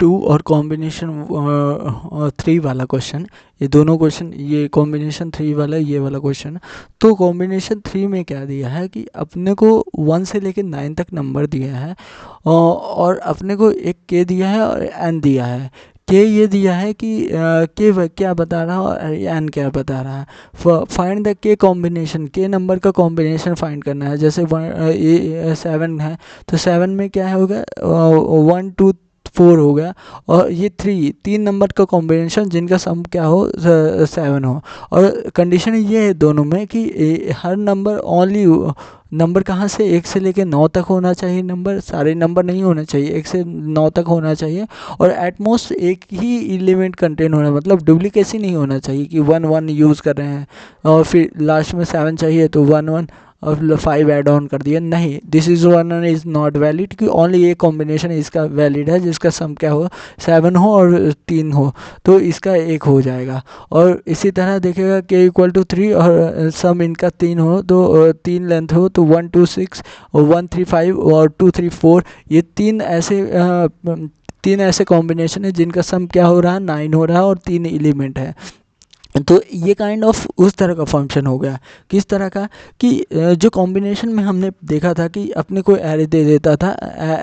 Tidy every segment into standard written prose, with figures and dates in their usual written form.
2 और कॉम्बिनेशन 3 वाला क्वेश्चन, ये दोनों क्वेश्चन, ये कॉम्बिनेशन 3 वाला, ये वाला क्वेश्चन। तो कॉम्बिनेशन 3 में क्या दिया है कि अपने को 1 से लेकर 9 तक नंबर दिया है और अपने को एक के दिया है और एन दिया है। के ये दिया है कि के क्या बता रहा है और एन क्या बता रहा है। फाइंड द के कॉम्बिनेशन, के नंबर का कॉम्बिनेशन फाइंड करना है। जैसे 7 है तो 7 में क्या होगा, 1 2 4 हो गया, और ये 3 नंबर का कॉम्बिनेशन जिनका सम क्या हो 7 हो। और कंडीशन ये है दोनों में कि हर नंबर ओनली नंबर कहाँ से 1 से लेकर 9 तक होना चाहिए, नंबर सारे नंबर नहीं होना चाहिए, 1 से 9 तक होना चाहिए, और एटमोस्ट एक ही एलिमेंट कंटेन होना, मतलब डुप्लीकेसी नहीं होना चाहिए कि 1 1 यूज़ कर रहे हैं और फिर लास्ट में 7 चाहिए तो 1 1 और 5 ऐड ऑन कर दिया, नहीं, this is 1 is not valid, कि ओनली एक कॉम्बिनेशन इसका वैलिड है जिसका सम क्या हो 7 हो और 3 हो, तो इसका एक हो जाएगा। और इसी तरह देखिएगा के इक्वल टू 3 और सम इनका 3 हो तो 3 लेंथ हो तो 1 2 6 और 1 3 5 और 2 3 4, ये 3 ऐसे कॉम्बिनेशन है जिनका सम क्या हो रहा है 9 हो रहा है और 3 एलिमेंट है। तो ये काइंड ऑफ उस तरह का फंक्शन हो गया। किस तरह का कि जो कॉम्बिनेशन में हमने देखा था कि अपने को एरे दे देता था,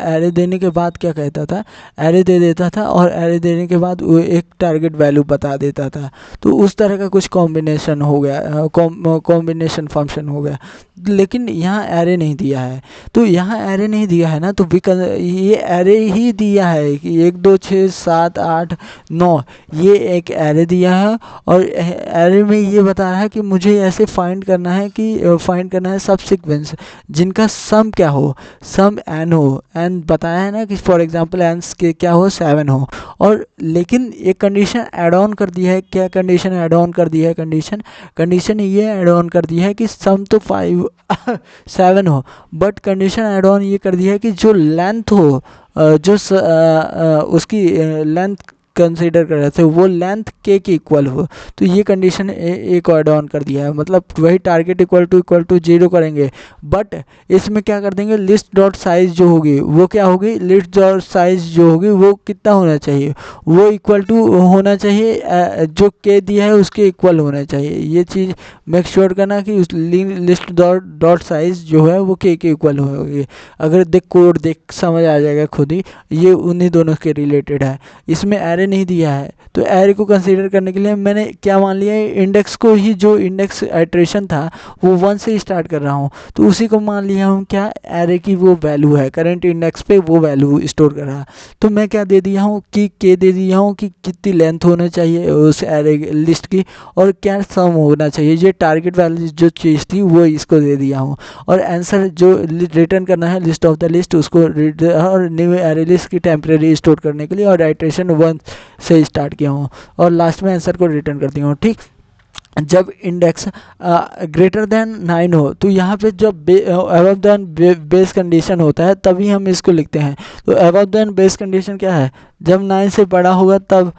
एरे देने के बाद क्या कहता था, एरे दे देता था और एरे देने के बाद वो एक टारगेट वैल्यू बता देता था, तो उस तरह का कुछ कॉम्बिनेशन हो गया, कॉम्बिनेशन फंक्शन हो गया। लेकिन यहाँ एरे नहीं दिया है, तो यहाँ एरे नहीं दिया है ना, तो ये एरे ही दिया है कि 1 2 6 7 8 9, ये एक एरे दिया है और एरे में ये बता रहा है कि मुझे ऐसे फाइंड करना है कि फाइंड करना है सब सीक्वेंस जिनका सम क्या हो, सम एन हो, एन बताया है ना कि फॉर एग्जांपल एन के क्या हो 7 हो। और लेकिन एक कंडीशन ऐड ऑन कर दी है, क्या कंडीशन ऐड ऑन कर दी है, कंडीशन ये ऐड ऑन कर दी है कि सम तो 5 7 हो, बट कंडीशन ऐड ऑन ये कर दी है कि जो लेंथ हो, उसकी लेंथ कंसीडर कर रहे थे वो लेंथ के इक्वल हो, तो ये कंडीशन एक ऐड ऑन कर दिया है। मतलब वही टारगेट इक्वल टू 0 करेंगे, बट इसमें क्या कर देंगे, लिस्ट डॉट साइज जो होगी वो क्या होगी, लिस्ट डॉट साइज जो होगी वो कितना होना चाहिए, वो इक्वल टू होना चाहिए, जो के दिया है उसके इक्वल होना चाहिए। ये चीज़ मेक श्योर करना कि उस लिस्ट डॉट साइज जो है वो के इक्वल होगी। अगर कोड देख समझ आ जाएगा खुद ही, ये उन्हीं दोनों के रिलेटेड है। इसमें एरे नहीं दिया है, तो एरे को कंसीडर करने के लिए मैंने क्या मान लिया है, इंडेक्स को ही, जो इंडेक्स आइटरेशन था वो 1 से स्टार्ट कर रहा हूँ, तो उसी को मान लिया हूँ क्या, एरे की वो वैल्यू है, करंट इंडेक्स पे वो वैल्यू स्टोर कर रहा है। तो मैं क्या दे दिया हूँ कि के दे दिया हूँ कि कितनी लेंथ होना चाहिए उस एरे लिस्ट की और क्या सम होना चाहिए, ये टारगेट वैल्यू जो चीज़ थी वो इसको दे दिया हूँ। और आंसर जो रिटर्न करना है लिस्ट ऑफ द लिस्ट, उसको और न्यू एरे लिस्ट की टेम्परेरी स्टोर करने के लिए, और आइटरेशन 1 से स्टार्ट किया हूँ और लास्ट में आंसर को रिटर्न कर दिया हूँ। ठीक, जब इंडेक्स ग्रेटर देन 9 हो, तो यहाँ पे जब अबव देन बेस कंडीशन होता है तभी हम इसको लिखते हैं। तो अबव देन बेस कंडीशन क्या है, जब 9 से बड़ा होगा तब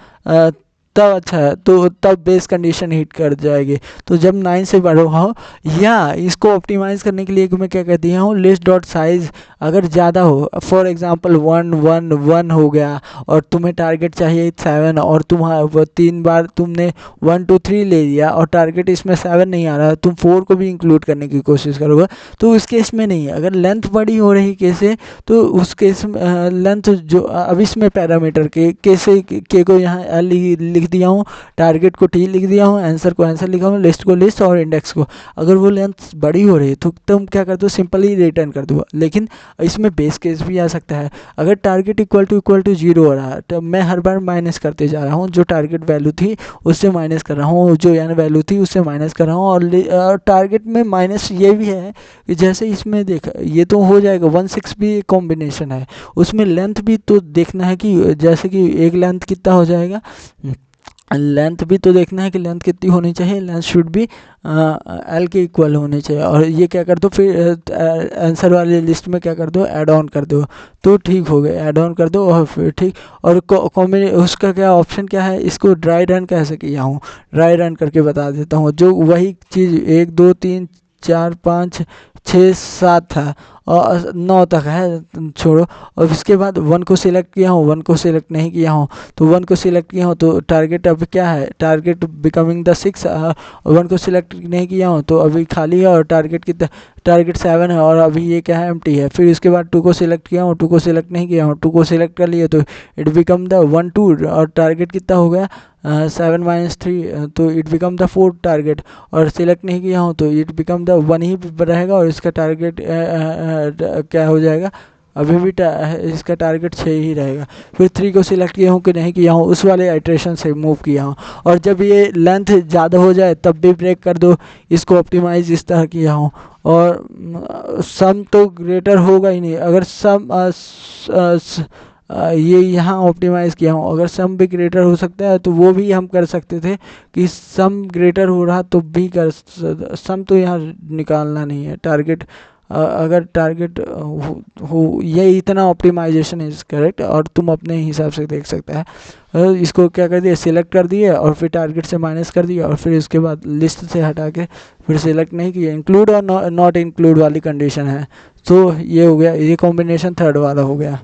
तब अच्छा है, तो तब बेस कंडीशन हिट कर जाएगी। तो जब 9 से बड़ा हो, या इसको ऑप्टिमाइज़ करने के लिए मैं क्या कर दिया हूँ, लिस्ट डॉट साइज अगर ज़्यादा हो, फॉर एग्जांपल 1 1 1 हो गया और तुम्हें टारगेट चाहिए 7 और तुम्हारा 3 बार तुमने 1 2 3 ले लिया और टारगेट इसमें 7 नहीं आ रहा, तुम 4 को भी इंक्लूड करने की कोशिश करोगे, तो उस केस में नहीं है। अगर लेंथ बड़ी हो रही कैसे, तो उस केस में लेंथ जो अब इसमें पैरामीटर के कैसे के को यहाँ लिख दिया हूँ, टारगेट को टी लिख दिया हूँ, आंसर को आंसर लिखा हूँ, लिस्ट को लिस्ट और इंडेक्स को। अगर वो लेंथ बड़ी हो रही है तो तुम क्या कर दो, सिंपली रिटर्न कर दो। लेकिन इसमें बेस केस भी आ सकता है, अगर टारगेट इक्वल टू 0 हो रहा है तो मैं हर बार माइनस करते जा रहा हूँ, जो टारगेट वैल्यू थी उससे माइनस कर रहा हूँ, जो एन वैल्यू थी उससे माइनस कर रहा हूँ। और टारगेट में माइनस ये भी है कि जैसे इसमें देख, ये तो हो जाएगा 1 6 भी एक कॉम्बिनेशन है, उसमें लेंथ भी तो देखना है कि जैसे कि एक लेंथ कितना हो जाएगा, लेंथ भी तो देखना है कि लेंथ कितनी होनी चाहिए, लेंथ शुड भी एल के इक्वल होने चाहिए। और ये क्या कर दो, फिर आंसर वाली लिस्ट में क्या कर दो, ऐड ऑन कर दो, तो ठीक हो गया, ऐड ऑन कर दो और फिर ठीक। और उसका क्या ऑप्शन क्या है, इसको ड्राई रन कैसे किया हूँ, ड्राई रन करके बता देता हूँ। जो वही चीज़ 1 2 3 4 5 6 7 था 9 तक है, छोड़ो। और उसके बाद 1 को सिलेक्ट किया हूँ, 1 को सिलेक्ट नहीं किया हूँ, तो 1 को सिलेक्ट किया हूँ तो टारगेट अब क्या है, टारगेट बिकमिंग द 6। 1 को सिलेक्ट नहीं किया हूँ तो अभी खाली है, और टारगेट कितना, टारगेट 7 है, और अभी ये क्या है, एम्प्टी है। फिर उसके बाद 2 को सिलेक्ट किया हूँ, 2 को सिलेक्ट नहीं किया हूँ, 2 को सिलेक्ट कर लिए तो इट बिकम द 1 2, और टारगेट कितना हो गया, 7 - 3, तो इट बिकम द 4 टारगेट। और सिलेक्ट नहीं किया हूँ तो इट बिकम द 1 ही रहेगा, और इसका टारगेट क्या हो जाएगा, अभी भी इसका टारगेट 6 ही रहेगा। फिर 3 को सिलेक्ट किया हूँ कि नहीं किया हूँ, उस वाले आइट्रेशन से मूव किया हूँ। और जब ये लेंथ ज़्यादा हो जाए तब भी ब्रेक कर दो, इसको ऑप्टिमाइज इस तरह किया हूँ। और सम तो ग्रेटर होगा ही नहीं, अगर सम ये यहाँ ऑप्टिमाइज़ किया हूँ, अगर सम भी ग्रेटर हो सकता है तो वो भी हम कर सकते थे कि सम ग्रेटर हो रहा तो भी कर, सम तो यहाँ निकालना नहीं है, टारगेट अगर टारगेट हो ये इतना ऑप्टिमाइजेशन इज करेक्ट, और तुम अपने हिसाब से देख सकता है। इसको क्या कर दिया, सिलेक्ट कर दिए और फिर टारगेट से माइनस कर दिया, और फिर इसके बाद लिस्ट से हटा के फिर सिलेक्ट नहीं किया, इंक्लूड और नॉट इंक्लूड वाली कंडीशन है। तो ये हो गया, ये कॉम्बिनेशन थर्ड वाला हो गया।